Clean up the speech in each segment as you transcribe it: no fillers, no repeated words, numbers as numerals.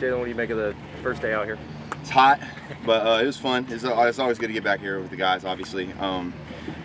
Jalin, what do you make of the first day out here? It's hot, but it was fun. It's always good to get back here with the guys, obviously.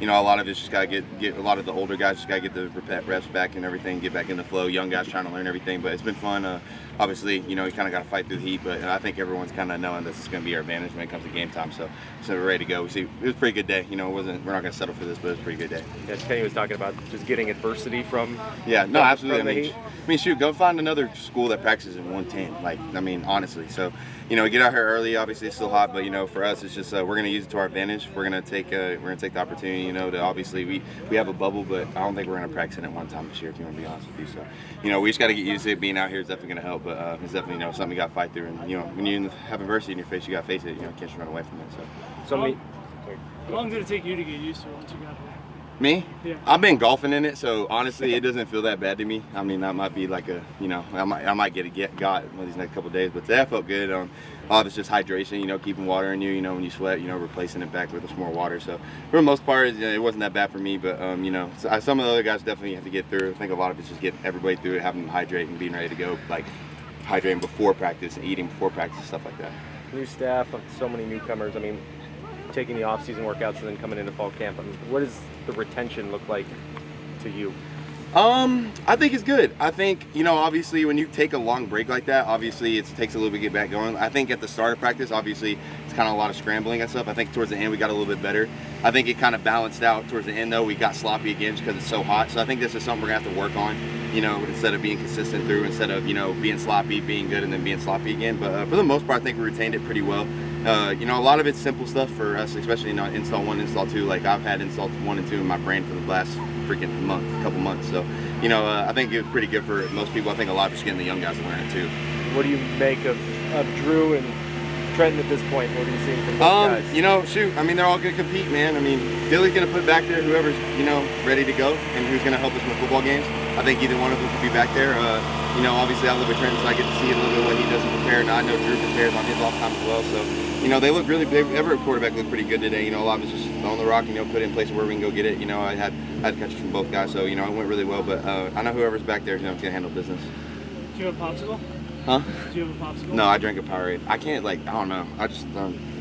You know, a lot of it's just got to get a lot of the older guys just got to get the reps back and everything, get back in the flow. Young guys trying to learn everything, but it's been fun. Obviously, you know, you kind of got to fight through the heat, but I think everyone's kind of knowing this is going to be our advantage when it comes to game time. So we're ready to go. It was a pretty good day. You know, we're not going to settle for this, but it was a pretty good day. Yes, Kenny was talking about just getting adversity from. Yeah, no, absolutely. From the heat. I mean, shoot, go find another school that practices in 110. Like, I mean, honestly. So, you know, get out here early. Obviously, it's still hot, but you know, for us, it's just we're going to use it to our advantage. We're going to take the opportunity. You know, to obviously we have a bubble, but I don't think we're going to practice it at one time this year. If you want to be honest with you, so you know, we just got to get used to it. Being out here is definitely going to help, but it's definitely, you know, something you got to fight through. And you know, when you have adversity in your face, you got to face it. You know, you can't just run away from it. So how long did it take you to get used to it once you got here? Me? Yeah. I've been golfing in it, so honestly, it doesn't feel that bad to me. I mean, that might be like a, you know, I might got one of these next couple of days, but that felt good. A lot of it's just hydration, you know, keeping water in you, you know, when you sweat, you know, replacing it back with some more water. So for the most part, you know, it wasn't that bad for me, but you know, some of the other guys definitely have to get through. I think a lot of it's just getting everybody through it, having them hydrate and being ready to go, like hydrating before practice and eating before practice, stuff like that. New staff, so many newcomers. I mean, taking the off-season workouts and then coming into fall camp. I mean, what does the retention look like to you? I think it's good. I think, you know, obviously when you take a long break like that, obviously it takes a little bit to get back going. I think at the start of practice, obviously it's kind of a lot of scrambling and stuff. I think towards the end we got a little bit better. I think it kind of balanced out towards the end though. We got sloppy again just because it's so hot. So I think this is something we're gonna have to work on, you know, instead of being consistent through, instead of, you know, being sloppy, being good, and then being sloppy again. But for the most part, I think we retained it pretty well. You know, a lot of it's simple stuff for us, especially, you know, install 1, install 2. Like I've had install 1 and 2 in my brain for the last freaking couple months. So, you know, I think it was pretty good for most people. I think a lot of it's getting the young guys to learn it too. What do you make of Drew and Trenton at this point? What are you seeing from those guys? You know, shoot, I mean, they're all going to compete, man. I mean, Dilly's going to put back there whoever's, you know, ready to go and who's going to help us win football games. I think either one of them could be back there. You know, obviously I live with Trenton, so I get to see a little bit what he does to prepare. And I know Drew prepares on his off time as well. So, you know, they look really, every quarterback looked pretty good today. You know, a lot of it's just on the rock, you know, put it in places where we can go get it. You know, I had catches from both guys, so, you know, it went really well. But I know whoever's back there, you know, can handle business. Do you have a popsicle? Huh? Do you have a popsicle? No, I drank a Powerade. I can't, like, I don't know. I just,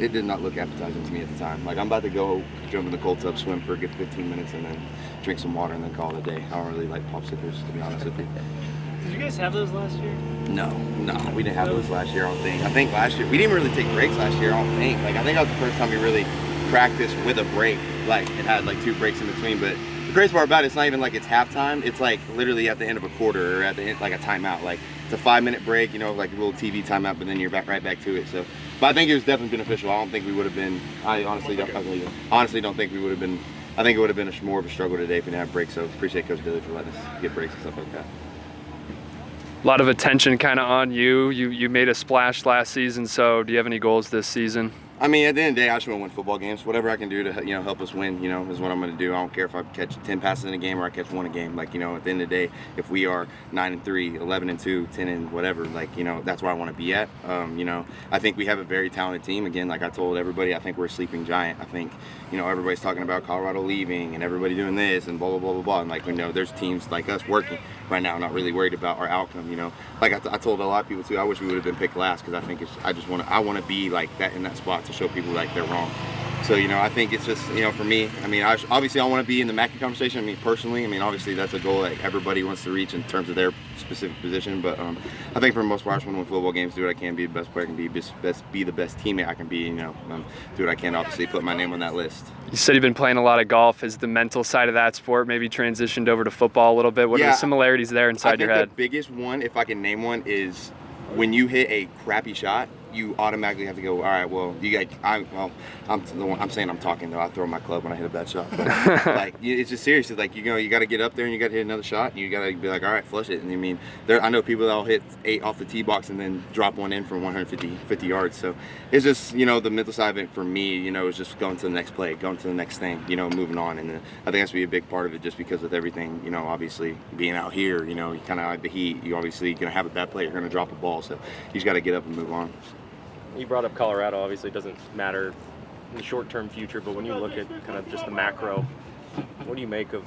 it did not look appetizing to me at the time. Like, I'm about to go jump in the cold tub, swim for a good 15 minutes, and then drink some water and then call it a day. I don't really like popsicles, to be honest with you. Did you guys have those last year? No, we didn't have those last year, I don't think. I think last year, we didn't really take breaks last year, I don't think. Like, I think that was the first time we really practiced with a break. Like, it had, like, 2 breaks in between, but the crazy part about it, it's not even like it's halftime. It's like literally at the end of a quarter or at the end, like a timeout. Like it's a 5-minute break, you know, like a little TV timeout, but then you're right back to it. So, but I think it was definitely beneficial. I don't think we would have been. I honestly don't think we would have been. I think it would have been more of a struggle today if we didn't have breaks. So appreciate Coach Dilly for letting us get breaks and stuff like that. A lot of attention kind of on you. You made a splash last season. So do you have any goals this season? I mean, at the end of the day, I just want to win football games. Whatever I can do to, you know, help us win, you know, is what I'm going to do. I don't care if I catch 10 passes in a game or I catch 1 a game. Like, you know, at the end of the day, if we are 9-3, 11-2, 10 and whatever, like, you know, that's where I want to be at. You know, I think we have a very talented team. Again, like I told everybody, I think we're a sleeping giant. I think, you know, everybody's talking about Colorado leaving and everybody doing this and blah, blah, blah, blah, blah. And like, you know, there's teams like us working right now, not really worried about our outcome, you know. Like I told a lot of people too, I wish we would have been picked last because I think I want to be like that in that spot to show people like they're wrong. So, you know, I think it's just, you know, for me, I mean, obviously I want to be in the Mackey conversation. I mean, personally, I mean, obviously that's a goal that everybody wants to reach in terms of their specific position. But I think for the most part, I just want to win football games, do what I can, be the best player I can be the best teammate I can be, you know, do what I can, obviously put my name on that list. You said you've been playing a lot of golf. Is the mental side of that sport maybe transitioned over to football a little bit? What are the similarities there inside your head? I think the biggest one, if I can name one, is when you hit a crappy shot, you automatically have to go, all right, well, you guys, I'm saying I'm talking though. I throw my club when I hit a bad shot. But, like, it's just serious. It's like, you know, you got to get up there and you got to hit another shot. And you got to be like, all right, flush it. And I mean, I know people that'll hit 8 off the tee box and then drop one in from 150 yards. So it's just, you know, the mental side of it for me, you know, is just going to the next play, going to the next thing, you know, moving on. And I think that's be a big part of it just because of everything, you know, obviously being out here, you know, you kind of like the heat. You obviously going to have a bad play. You're going to drop a ball. So you just got to get up and move on. You brought up Colorado. Obviously, it doesn't matter in the short-term future, but when you look at kind of just the macro, what do you make of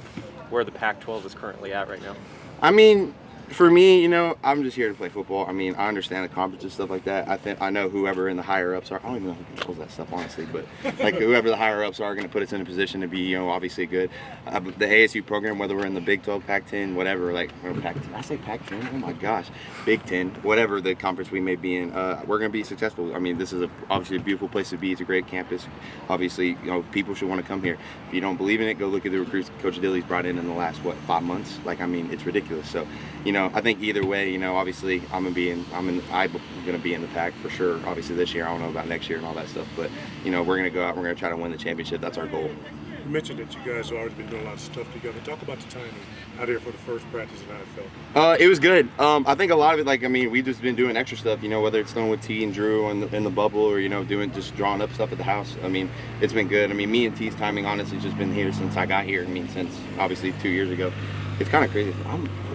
where the Pac-12 is currently at right now? I mean, For me, you know, I'm just here to play football. I mean, I understand the conference and stuff like that. I know whoever in the higher ups are. I don't even know who controls that stuff, honestly. But like whoever the higher ups are going to put us in a position to be, you know, obviously good. The ASU program, whether we're in the Big 12, Pac-10, whatever, like or Pac-10. I say Pac-10. Oh my gosh, Big 10, whatever the conference we may be in, we're going to be successful. I mean, this is obviously a beautiful place to be. It's a great campus. Obviously, you know, people should want to come here. If you don't believe in it, go look at the recruits Coach Dilly's brought in the last 5 months. Like, I mean, it's ridiculous. So, you know, I think either way, you know, obviously I'm gonna be in the pack for sure. Obviously this year, I don't know about next year and all that stuff, but you know, we're gonna go out, we're gonna try to win the championship. That's our goal. You mentioned that you guys have already been doing a lot of stuff together. Talk about the timing out here for the first practice and how it felt. It was good. I think a lot of it, like, I mean, we've just been doing extra stuff, you know, whether it's throwing with T and Drew in the bubble or, you know, just drawing up stuff at the house. I mean, it's been good. I mean, me and T's timing, honestly, has just been here since I got here. I mean, since obviously 2 years ago. It's kind of crazy.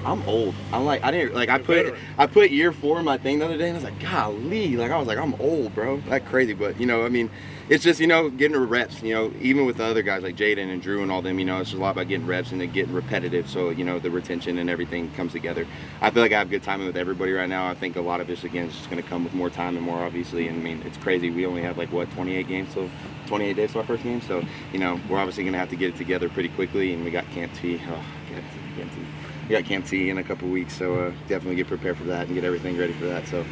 I'm old. I'm like, I put year 4 in my thing the other day and I was like, golly, like I was like, I'm old, bro. That's crazy. But you know, I mean, it's just, you know, getting the reps, you know, even with the other guys like Jaden and Drew and all them, you know, it's just a lot about getting reps and then getting repetitive. So, you know, the retention and everything comes together. I feel like I have good timing with everybody right now. I think a lot of this, again, is just going to come with more time and more, obviously. And I mean, it's crazy. We only have like, 28 games till 28 days to our first game. So, you know, we're obviously going to have to get it together pretty quickly. And we got Camp T. We got Camp T in a couple weeks. So definitely get prepared for that and get everything ready for that. So